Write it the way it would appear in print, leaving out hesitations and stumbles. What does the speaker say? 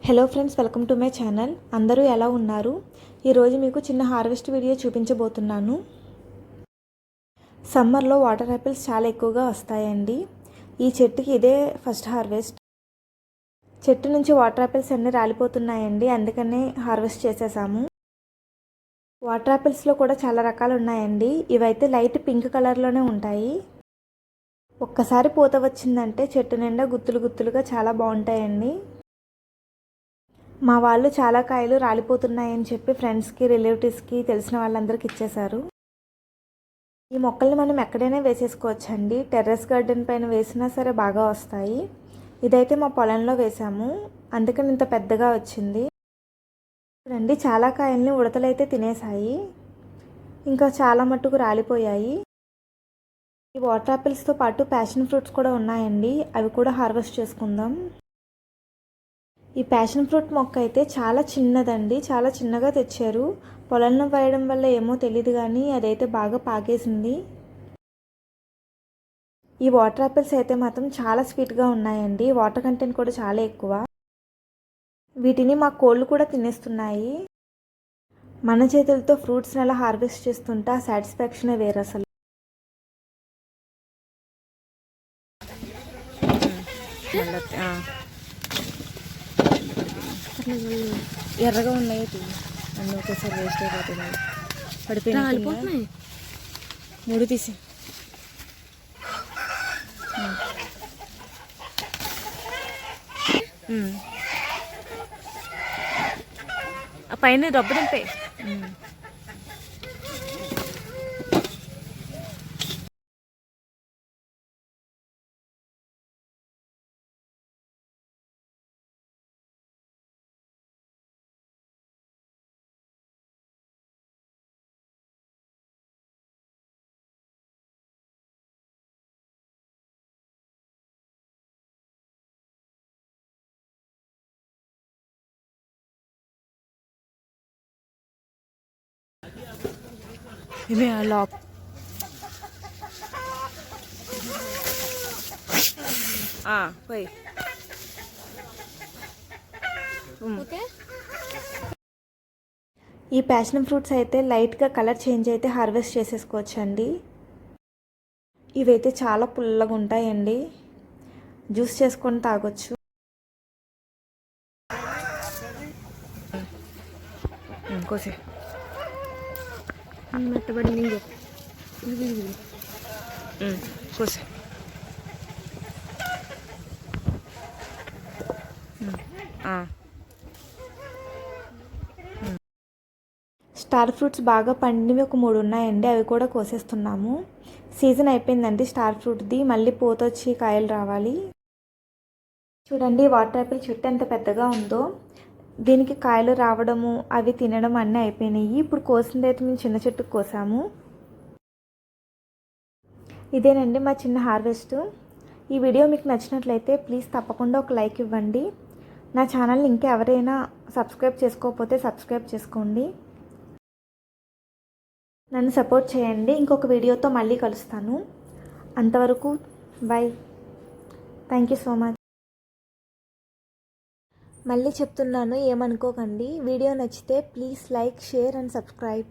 Hello friends, welcome to my channel. అందరూ ఎలా ఉన్నారు? ఈరోజు మీకు చిన్న హార్వెస్ట్ వీడియో చూపించబోతున్నాను. సమ్మర్లో వాటర్ యాపిల్స్ చాలా ఎక్కువగా వస్తాయండి. ఈ చెట్టుకి ఇదే ఫస్ట్ హార్వెస్ట్. చెట్టు నుంచి వాటర్ యాపిల్స్ అన్నీ రాలిపోతున్నాయండి, అందుకనే హార్వెస్ట్ చేసేసాము. వాటర్ యాపిల్స్లో కూడా చాలా రకాలు ఉన్నాయండి. ఇవైతే లైట్ పింక్ కలర్లోనే ఉంటాయి. ఒక్కసారి పూత వచ్చిందంటే చెట్టు నిండా గుత్తులు గుత్తులుగా చాలా బాగుంటాయండి. మా వాళ్ళు చాలా కాయలు రాలిపోతున్నాయని చెప్పి ఫ్రెండ్స్కి, రిలేటివ్స్కి, తెలిసిన వాళ్ళందరికీ ఇచ్చేశారు. ఈ మొక్కల్ని మనం ఎక్కడైనా వేసేసుకోవచ్చండి. టెర్రస్ గార్డెన్ పైన వేసినా సరే బాగా వస్తాయి. ఇదైతే మా పొలంలో వేసాము, అందుకని ఇంత పెద్దగా వచ్చింది. చూడండి, చాలా కాయల్ని ఉడతలైతే తినేసాయి, ఇంకా చాలా మట్టుకు రాలిపోయాయి. ఈ వాటర్ యాపిల్స్తో పాటు ప్యాషన్ ఫ్రూట్స్ కూడా ఉన్నాయండి, అవి కూడా హార్వెస్ట్ చేసుకుందాం. ఈ ప్యాషన్ ఫ్రూట్ మొక్క అయితే చాలా చిన్నదండి, చాలా చిన్నగా తెచ్చారు. పొలంలో వేయడం వల్ల ఏమో తెలియదు కానీ అదైతే బాగా పాకేసింది. ఈ వాటర్ యాపిల్స్ అయితే మాత్రం చాలా స్వీట్గా ఉన్నాయండి. వాటర్ కంటెంట్ కూడా చాలా ఎక్కువ. వీటిని మా కోళ్ళు కూడా తినేస్తున్నాయి. మన చేతులతో ఫ్రూట్స్ని అలా హార్వెస్ట్ చేస్తుంటే ఆ సాటిస్ఫాక్షనే వేరు అసలు. ఎర్రగా ఉన్నాయి అన్నీ ఒకేసారి వేస్ట్ అయిపోతుంది. పడిపోయినాయి. మూడు తీసి ఆ పైన డబ్బు దింపే. ఇవే లాక్ పోయి ఈ ప్యాషన్ ఫ్రూట్స్ అయితే లైట్గా కలర్ చేంజ్ అయితే హార్వెస్ట్ చేసేసుకోవచ్చండి. ఇవైతే చాలా పుల్లగా ఉంటాయండి, జ్యూస్ చేసుకొని తాగొచ్చు. కోసే మెట్టబడి కోసే స్టార్ ఫ్రూట్స్ బాగా పండినవి ఒక 3 ఉన్నాయండి, అవి కూడా కోసేస్తున్నాము. సీజన్ అయిపోయిందండి స్టార్ ఫ్రూట్ది, మళ్ళీ పూతొచ్చి కాయలు రావాలి. చూడండి, వాటర్ యాపిల్ చెట్టు ఎంత పెద్దగా ఉందో. దీనికి కాయలు రావడము, అవి తినడం అన్నీ అయిపోయినాయి. ఇప్పుడు కోసిందైతే మేము చిన్న చెట్టుకు కోసాము. ఇదేనండి మా చిన్న హార్వెస్ట్. ఈ వీడియో మీకు నచ్చినట్లయితే ప్లీజ్ తప్పకుండా ఒక లైక్ ఇవ్వండి. నా ఛానల్ని ఇంకా ఎవరైనా సబ్స్క్రైబ్ చేసుకోకపోతే సబ్స్క్రైబ్ చేసుకోండి. నన్ను సపోర్ట్ చేయండి. ఇంకొక వీడియోతో మళ్ళీ కలుస్తాను. అంతవరకు by. Thank you so much. మళ్ళీ చెప్తున్నాను, ఏమనుకోకండి. వీడియో నచ్చితే please like, share and subscribe.